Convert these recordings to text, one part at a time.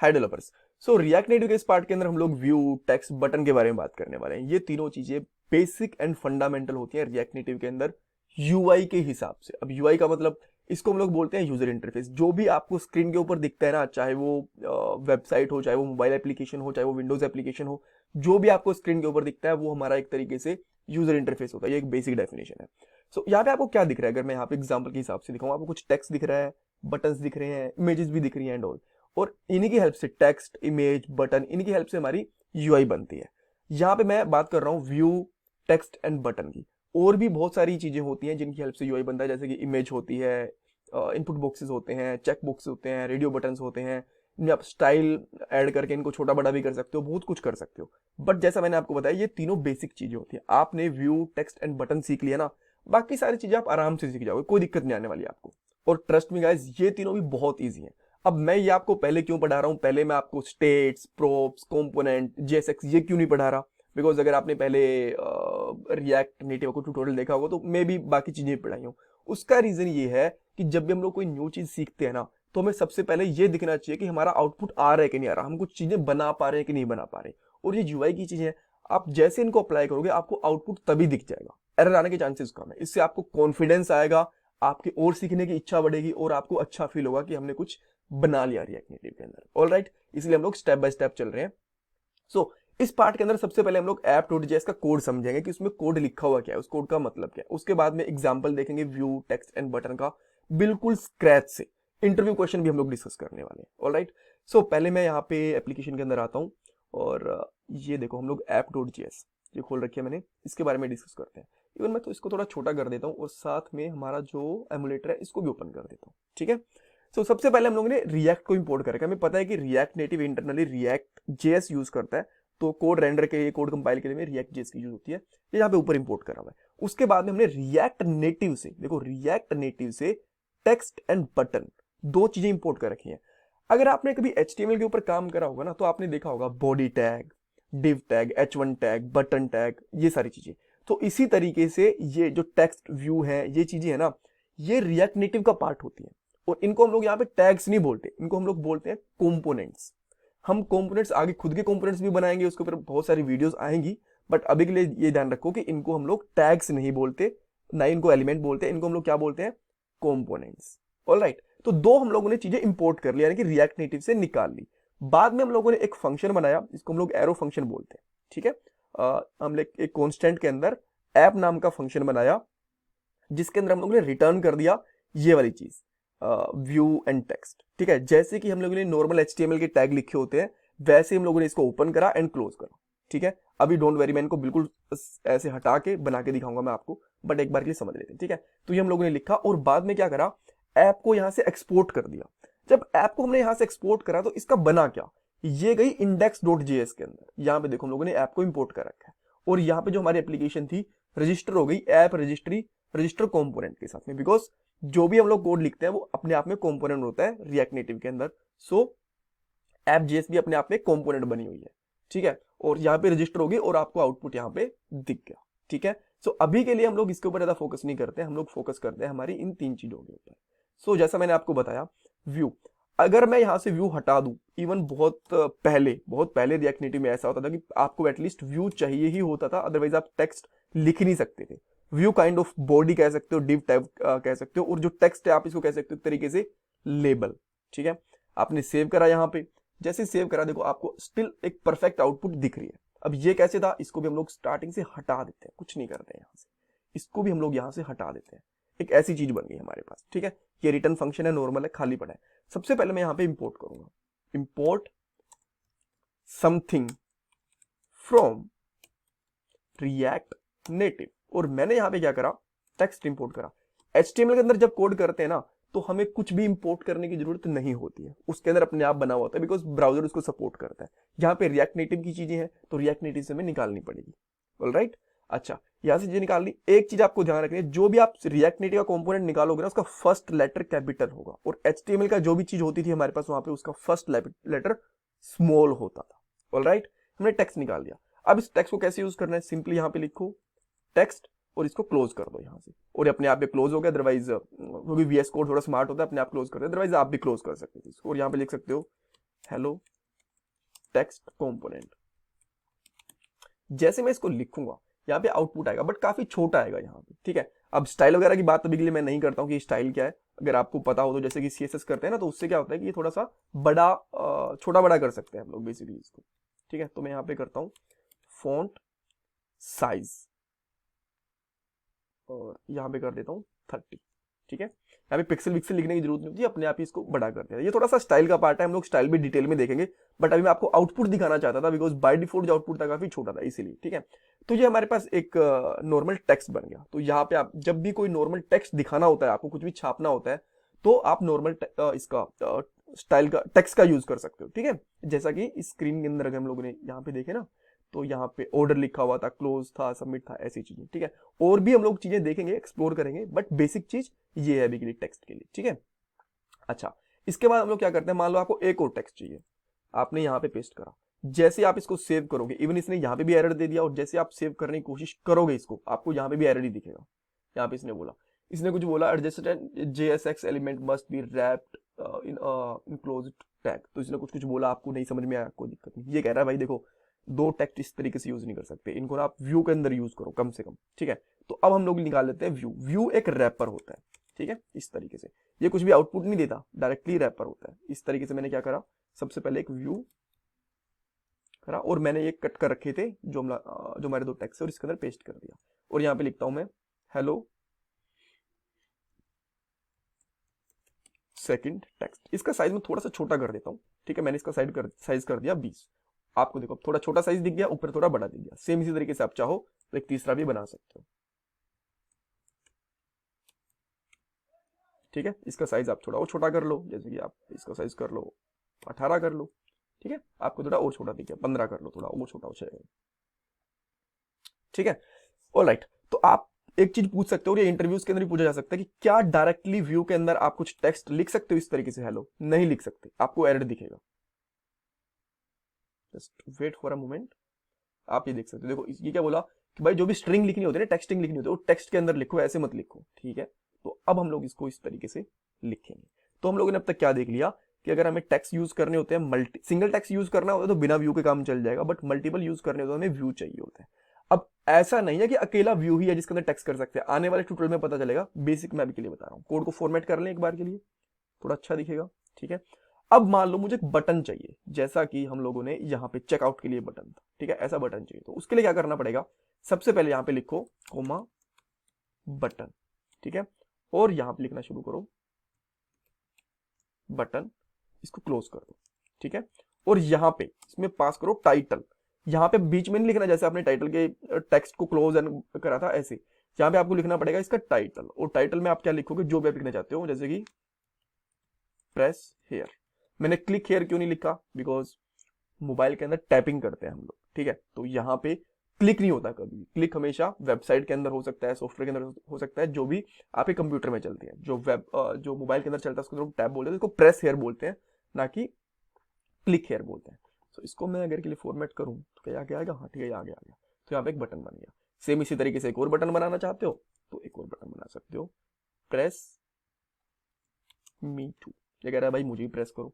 हाय developers. सो react native के इस part के अंदर हम लोग व्यू, टेक्स्ट, बटन के बारे में बात करने वाले हैं। ये तीनों चीजें बेसिक एंड फंडामेंटल होती हैं रिएक्ट नेटिव के अंदर यूआई के हिसाब से। अब यूआई का मतलब इसको हम लोग बोलते हैं यूजर इंटरफेस। जो भी आपको स्क्रीन के ऊपर दिखता है ना, चाहे वो वेबसाइट हो, चाहे वो मोबाइल एप्लीकेशन हो, चाहे वो विंडोज एप्लीकेशन हो, जो भी आपको स्क्रीन के ऊपर दिखता है वो हमारा एक तरीके से यूजर इंटरफेस होता है। ये एक बेसिक डेफिनेशन है। सो यहाँ पे आपको क्या दिख रहा है, अगर मैं यहाँ पे एग्जाम्पल के हिसाब से दिखाऊं, आपको कुछ टेक्स्ट दिख रहा है, बटन्स दिख रहे हैं, इमेजेस भी दिख रही हैं एंड ऑल। और इन्हीं की हेल्प से टेक्स्ट, इमेज, बटन, इन्हीं की हेल्प से हमारी यूआई बनती है। यहाँ पे मैं बात कर रहा हूँ व्यू, टेक्स्ट एंड बटन की। और भी बहुत सारी चीजें होती हैं जिनकी हेल्प से यूआई बनता है, जैसे कि इमेज होती है, इनपुट बॉक्सेस होते हैं, चेक बॉक्स होते हैं, रेडियो बटन्स होते हैं। इनमें आप स्टाइल ऐड करके इनको छोटा बड़ा भी कर सकते हो, बहुत कुछ कर सकते हो। बट जैसा मैंने आपको बताया, ये तीनों बेसिक चीजें होती हैं। आपने व्यू, टेक्स्ट एंड बटन सीख लिया ना, बाकी सारी चीजें आप आराम से सीख जाओगे, कोई दिक्कत नहीं आने वाली आपको। और ट्रस्ट मी गाइस, ये तीनों भी बहुत ईजी हैं। अब मैं ये आपको पहले क्यों पढ़ा रहा हूँ, पहले मैं आपको स्टेट्स, प्रोप्स, कंपोनेंट, जेएसएक्स ये क्यों नहीं पढ़ा रहा? बिकॉज अगर आपने पहले रिएक्ट नेटिव को ट्यूटोरियल देखा होगा तो मे भी बाकी चीजें पढ़ाई हो। उसका रीजन ये है कि जब भी हम लोग कोई न्यू चीज सीखते हैं ना, तो हमें सबसे पहले ये दिखना चाहिए कि हमारा आउटपुट आ रहा है कि नहीं आ रहा, हम कुछ चीजें बना पा रहे हैं कि नहीं बना पा रहे। और ये यूआई की चीजें हैं, आप जैसे इनको अप्लाई करोगे आपको आउटपुट तभी दिख जाएगा। एरर आने के चांसेस कम है। इससे आपको कॉन्फिडेंस आएगा, आपकी और सीखने की इच्छा बढ़ेगी और आपको अच्छा फील होगा कि हमने कुछ बना लिया रिएक्ट नेटिव के अंदर। ऑल राइट, इसलिए हम लोग स्टेप बाय स्टेप चल रहे हैं। सो इस पार्ट के अंदर सबसे पहले हम लोग app.js का कोड समझेंगे कि उसमें कोड लिखा हुआ क्या है, उस कोड का मतलब क्या है। उसके बाद में एग्जांपल देखेंगे व्यू, टेक्स्ट एंड बटन का, बिल्कुल स्क्रैच से। इंटरव्यू क्वेश्चन भी हम लोग डिस्कस करने वाले हैं। ऑलराइट, सो पहले मैं यहाँ पे एप्लीकेशन के अंदर आता हूँ और ये देखो हम लोग app.js ये खोल रखी है मैंने, इसके बारे में डिस्कस करते हैं। इवन मैं तो इसको थोड़ा छोटा कर देता हूँ और साथ में हमारा जो एमुलेटर है इसको भी ओपन कर देता हूँ, ठीक है। सो सबसे पहले हम लोगों ने रिएक्ट को इंपोर्ट करके, हमें पता है कि react native internally react JS use करता है, तो कोड रेंडर के लिए, कोड कंपाइल के लिए रिएक्ट जेएस की यूज होती है। ये यहाँ पे ऊपर इंपोर्ट करा हुआ है। उसके बाद में हमने रिएक्ट नेटिव से, देखो रिएक्ट नेटिव से टेक्स्ट एंड बटन दो चीजें इंपोर्ट कर रखी हैं। अगर आपने कभी HTML के ऊपर काम करा होगा ना, तो आपने देखा होगा body tag, div tag, H1 tag, button tag, ये सारी चीजें। तो इसी तरीके से ये जो टेक्स्ट, व्यू है, ये चीजें है ना, ये रिएक्ट नेटिव का पार्ट होती है। और इनको हम लोग यहाँ पे टैग्स नहीं बोलते, इनको हम लोग बोलते हैं कंपोनेंट्स। हम कंपोनेंट्स आगे खुद के कंपोनेंट्स भी बनाएंगे, उसके ऊपर बहुत सारी वीडियोस आएंगी। बट अभी के लिए ये ध्यान रखो कि इनको हम लोग टैग्स नहीं बोलते, ना इनको एलिमेंट बोलते हैं, इनको हम लोग क्या बोलते हैं, कंपोनेंट्स। ऑलराइट, तो दो हम लोगों ने चीजें इंपोर्ट कर ली, यानी कि रिएक्ट नेटिव से निकाल ली। बाद में हम लोगों ने एक फंक्शन बनाया, इसको हम लोग एरो फंक्शन बोलते हैं, ठीक है। हम लोग एक कॉन्स्टेंट के अंदर ऐप नाम का फंक्शन बनाया, जिसके अंदर हम लोगों ने रिटर्न कर दिया ये वाली चीज, व्यू एंड टेक्स्ट, ठीक है। जैसे कि हम लोगों ने नॉर्मल HTML के टैग लिखे होते हैं, वैसे हम लोगों ने इसको ओपन करा एंड क्लोज करा, ठीक है। अभी डोंट वेरी, मैं इनको बिल्कुल ऐसे हटा के बना के दिखाऊंगा मैं आपको, बट एक बार के लिए समझ लेते हैं, ठीक है। तो ये हम लोगों ने लिखा और बाद में क्या करा, ऐप को यहां से एक्सपोर्ट कर दिया। जब ऐप को हमने यहां से एक्सपोर्ट करा तो इसका बना क्या, ये गई index.js के अंदर। यहां पे देखो हम लोगों ने ऐप को इंपोर्ट कर रखा है और यहाँ पे जो हमारी एप्लीकेशन थी रजिस्टर हो गई ऐप रजिस्ट्री रजिस्टर कंपोनेंट के साथ में, बिकॉज जो भी हम लोग कोड लिखते हैं वो अपने आप में कंपोनेंट होता है रिएक्ट नेटिव के अंदर। सो ऐप जेएस भी अपने आप में कंपोनेंट बनी हुई है, ठीक है। और यहाँ पे रजिस्टर होगी और आपको आउटपुट यहाँ पे दिख गया, ठीक है। सो अभी के लिए हम लोग इसके ऊपर ज्यादा फोकस नहीं करते, हम लोग फोकस करते हैं हमारी इन तीन चीजों के ऊपर। सो जैसा मैंने आपको बताया व्यू, अगर मैं यहां से व्यू हटा दूं, इवन बहुत पहले रिएक्ट नेटिव में ऐसा होता था कि आपको एटलीस्ट व्यू चाहिए ही होता था, अदरवाइज आप टेक्स्ट लिख नहीं सकते थे। व्यू काइंड ऑफ बॉडी कह सकते हो, डिव टाइप कह सकते हो, और जो टेक्स्ट है आप इसको कह सकते हो एक तरीके से लेबल, ठीक है। आपने सेव करा, यहाँ पे जैसे सेव करा देखो आपको स्टिल एक परफेक्ट आउटपुट दिख रही है। अब ये कैसे था, इसको भी हम लोग स्टार्टिंग से हटा देते हैं, कुछ नहीं करते हैं यहाँ से, इसको भी हम लोग यहाँ से हटा देते हैं। एक ऐसी चीज बन गई हमारे पास, ठीक है। ये रिटर्न फंक्शन है, नॉर्मल है, खाली पड़ा है। सबसे पहले मैं यहाँ पे इंपोर्ट करूंगा, import something from react native, और मैंने यहाँ पे क्या करा, टेक्स्ट इंपोर्ट करा। HTML के अंदर जब कोड करते हैं ना, तो हमें कुछ भी इंपोर्ट करने की जरूरत नहीं होती है, उसके अंदर अपने आप बना हुआ होता है, बिकॉज ब्राउजर उसको सपोर्ट करता है। यहाँ पे रिएक्ट नेटिव की चीजें हैं तो रिएक्ट नेटिव से हमें निकालनी पड़ेगी। ऑलराइट, अच्छा यहां से चीजें निकालनी, एक चीज आपको ध्यान रखनी है, जो भी आप रिएक्ट नेटिव का कंपोनेंट निकालोगे ना, उसका फर्स्ट लेटर कैपिटल होगा, और HTML का जो भी चीज होती थी हमारे पास वहां पे, उसका फर्स्ट लेटर स्मॉल होता था। ऑलराइट, हमने टेक्स्ट निकाल दिया। अब इस टेक्स्ट को कैसे यूज करना है, सिंपली यहाँ पे लिखो टेक्स्ट और इसको क्लोज कर दो यहाँ से, और अपने आप पे क्लोज हो गया। अदरवाइज क्योंकि VS कोड थोड़ा स्मार्ट होता है, अपने आप क्लोज कर दो, अदरवाइज आप भी क्लोज कर सकते थे इसको, और यहाँ पे लिख सकते हो हेलो टेक्स्ट कंपोनेंट। जैसे मैं इसको लिखूंगा यहाँ पे आउटपुट आएगा, बट काफी छोटा आएगा यहाँ पे, ठीक है। अब स्टाइल वगैरह की बात अभी के लिए मैं नहीं करता हूँ कि स्टाइल क्या है, अगर आपको पता हो तो, जैसे कि सीएसएस करते हैं ना, तो उससे क्या होता है कि ये थोड़ा सा बड़ा छोटा बड़ा कर सकते हैं हम लोग बेसिकली इसको, ठीक है। तो मैं यहाँ पे करता हूँ फॉन्ट साइज और यहाँ पे कर देता हूँ 30, ठीक है। यहाँ पे पिक्सल विक्सल लिखने की जरूरत नहीं होती, अपने आप ही इसको बड़ा करते हैं। ये थोड़ा सा स्टाइल का पार्ट है, हम लोग स्टाइल भी डिटेल में देखेंगे, बट अभी मैं आपको आउटपुट दिखाना चाहता था बिकॉज बाय डिफॉल्ट जो आउटपुट था काफी छोटा था इसीलिए, ठीक है। तो ये हमारे पास एक नॉर्मल टेक्स्ट बन गया। तो यहाँ पे आप जब भी कोई नॉर्मल टेक्स्ट दिखाना होता है, आपको कुछ भी छापना होता है, तो आप नॉर्मल इसका स्टाइल का टेक्स्ट का यूज कर सकते हो, ठीक है। जैसा कि स्क्रीन के अंदर अगर हम लोगों ने यहाँ पे देखे ना, तो यहाँ पे ऑर्डर लिखा हुआ था, क्लोज था, सबमिट था, ऐसी चीजें, ठीक है। और भी हम लोग चीजें देखेंगे, एक्सप्लोर करेंगे, बट बेसिक चीज ये है अभी के लिए टेक्स्ट के लिए, ठीक है। अच्छा, इसके बाद हम लोग क्या करते हैं, मान लो आपको एक और टेक्स्ट चाहिए, आपने यहाँ पे पेस्ट करा, जैसे आप इसको सेव करोगे, इवन इसने यहाँ पे भी एरर दे दिया, और जैसे आप सेव करने की कोशिश करोगे इसको, आपको यहाँ पे भी एरर ही दिखेगा। यहाँ पे इसने कुछ बोला, adjusted JSX element must be wrapped in enclosed tag. तो इसने कुछ बोला, आपको नहीं समझ में आया, कोई दिक्कत नहीं। ये कह रहा है भाई देखो, दो टेक्स्ट इस तरीके से यूज नहीं कर सकते, इनको ना आप व्यू के अंदर यूज करो कम से कम, ठीक है। तो अब हम लोग निकाल लेते हैं व्यू एक रैपर होता है, ठीक है, इस तरीके से। ये कुछ भी आउटपुट नहीं देता, डायरेक्टली रैपर होता है। इस तरीके से मैंने क्या करा, सबसे पहले एक व्यू करा, और मैंने ये कट कर रखे थे जो हमारे दो टेक्स्ट है, और इसके अंदर पेस्ट कर दिया। और यहाँ पे लिखता हूं मैं हेलो सेकंड टेक्स्ट। इसका साइज में थोड़ा सा छोटा कर देता हूं, ठीक है। मैंने इसका साइज कर दिया 20। आपको देखो थोड़ा छोटा साइज दिख गया, ऊपर थोड़ा बड़ा दिख गया। सेम इसी तरीके से आप चाहो तो एक तीसरा भी बना सकते हो, ठीक है। इसका साइज आप थोड़ा और छोटा कर लो, जैसे कि आप इसका साइज कर लो 18 कर लो, ठीक है। आपको थोड़ा और छोटा दिख गया, 15 कर लो, थोड़ा और छोटा हो जाएगा, ठीक है। ऑलराइट, तो आप एक चीज पूछ सकते हो, और ये इंटरव्यूज के अंदर भी पूछा जा सकता है कि क्या डायरेक्टली व्यू के अंदर आप कुछ टेक्स्ट लिख सकते हो इस तरीके से, हेलो? नहीं लिख सकते, आपको एरर दिखेगा। Just wait for a moment, आप ये देख सकते हो। देखो ये क्या बोला कि भाई जो भी स्ट्रिंग लिखनी होती है ना, टेक्स्टिंग लिखनी होती है, वो टेक्स्ट के अंदर लिखो, ऐसे मत लिखो, ठीक है। तो अब हम लोग इसको इस तरीके से लिखेंगे। तो हम लोगों ने अब तक क्या देख लिया कि अगर हमें टेक्स्ट यूज करने होते हैं, सिंगल टेक्स्ट यूज करना होता है तो बिना व्यू के काम चल जाएगा, बट मल्टीपल यूज करने होते हैं, हमें व्यू चाहिए होता है। अब ऐसा नहीं है कि अकेला व्यू ही है जिसके अंदर टेक्स्ट कर सकते हैं, आने वाले ट्यूटोरियल में पता चलेगा। बेसिक मैं अभी के लिए बता रहा हूँ। कोड को फॉर्मेट कर लें एक बार के लिए, थोड़ा अच्छा दिखेगा, ठीक है। अब मान लो मुझे एक बटन चाहिए, जैसा कि हम लोगों ने यहाँ पे चेकआउट के लिए बटन था, ठीक है, ऐसा बटन चाहिए। तो उसके लिए क्या करना पड़ेगा, सबसे पहले यहाँ पे लिखो कोमा बटन, ठीक है, और यहाँ पे लिखना शुरू करो बटन, इसको क्लोज कर दो, ठीक है। और यहाँ पे इसमें पास करो टाइटल। यहाँ पे बीच में नहीं लिखना जैसे आपने टाइटल के टेक्स्ट को क्लोज एंड करा था, ऐसे यहाँ पे आपको लिखना पड़ेगा इसका टाइटल। और टाइटल में आप क्या लिखोगे, जो भी आप लिखना चाहते हो, जैसे कि प्रेस हेयर। मैंने क्लिक हेयर क्यों नहीं लिखा, बिकॉज मोबाइल के अंदर टैपिंग करते हैं हम लोग, ठीक है। तो यहाँ पे क्लिक नहीं होता कभी। क्लिक हमेशा वेबसाइट के अंदर हो सकता है, सॉफ्टवेयर के अंदर हो सकता है, जो भी आपके कंप्यूटर में चलती है। जो मोबाइल के अंदर चलता है उसको टैब बोलते हैं, इसको प्रेस हेयर बोलते हैं, ना कि क्लिक हेयर बोलते हैं। तो इसको मैं अगर के लिए फॉर्मेट करूं तो क्या आगे आएगा, हाँ ठीक है, आगे आ गया। तो यहाँ पे एक बटन बन गया। सेम इसी तरीके से एक और बटन बनाना चाहते हो तो एक और बटन बना सकते हो, प्रेस मी टू। ये कह रहा है भाई मुझे भी प्रेस करो,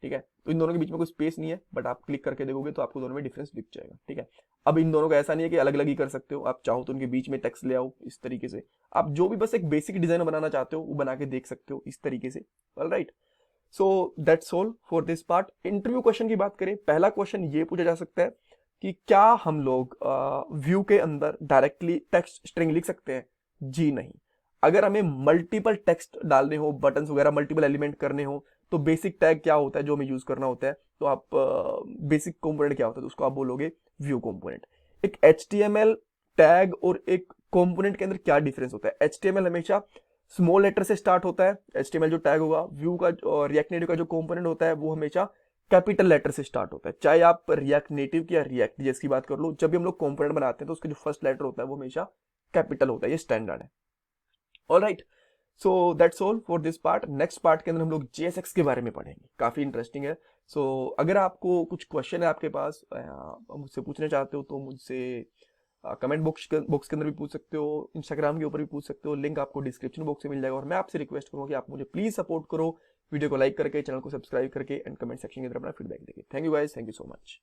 ठीक है। तो इन दोनों के बीच में कोई स्पेस नहीं है, बट आप क्लिक करके देखोगे तो आपको दोनों में डिफरेंस दिख जाएगा, ठीक है। अब इन दोनों का ऐसा नहीं है कि अलग अलग ही कर सकते हो, आप चाहो तो उनके बीच में टेक्स्ट ले आओ इस तरीके से। आप जो भी बस एक बेसिक डिजाइन बनाना चाहते हो वो बना के देख सकते हो इस तरीके से। Alright, so that's all for this part. Interview question की बात करें, पहला क्वेश्चन ये पूछा जा सकता है कि क्या हम लोग व्यू के अंदर डायरेक्टली टेक्स्ट स्ट्रिंग लिख सकते हैं? जी नहीं। अगर हमें मल्टीपल टेक्स्ट डालने हो, बटन्स वगैरह मल्टीपल एलिमेंट करने हो, तो बेसिक टैग क्या होता है जो हमें यूज करना होता है, तो आप बेसिक कंपोनेंट क्या होता है तो उसको आप बोलोगे व्यू कंपोनेंट। एक HTML टैग और एक कंपोनेंट के अंदर क्या डिफरेंस होता है? HTML हमेशा स्मॉल लेटर से स्टार्ट होता है, HTML जो टैग होगा। व्यू का और रिएक्ट नेटिव का जो कंपोनेंट होता है वो हमेशा कैपिटल लेटर से स्टार्ट होता है। चाहे आप रिएक्ट नेटिव की या रिएक्ट जेएस की बात कर लो, जब भी हम लोग कंपोनेंट बनाते हैं तो उसका जो फर्स्ट लेटर होता है वो हमेशा कैपिटल होता है, ये स्टैंडर्ड है। Alright, so that's all for this part. Next part के अंदर हम लोग JSX के बारे में पढ़ेंगे, काफी इंटरेस्टिंग है। सो अगर आपको कुछ क्वेश्चन है आपके पास, मुझसे पूछने चाहते हो तो मुझसे कमेंट बॉक्स के अंदर भी पूछ सकते हो, इंस्टाग्राम के ऊपर भी पूछ सकते हो, लिंक आपको डिस्क्रिप्शन बॉक्स में मिल जाएगा। और मैं आपसे रिक्वेस्ट करूंगा कि आप मुझे प्लीज सपोर्ट करो, वीडियो को लाइक करके, चैनल को सब्सक्राइब करके एंड कमेंट सेक्शन के अंदर अपना फीडबैक देंगे। Thank you guys, thank you so much.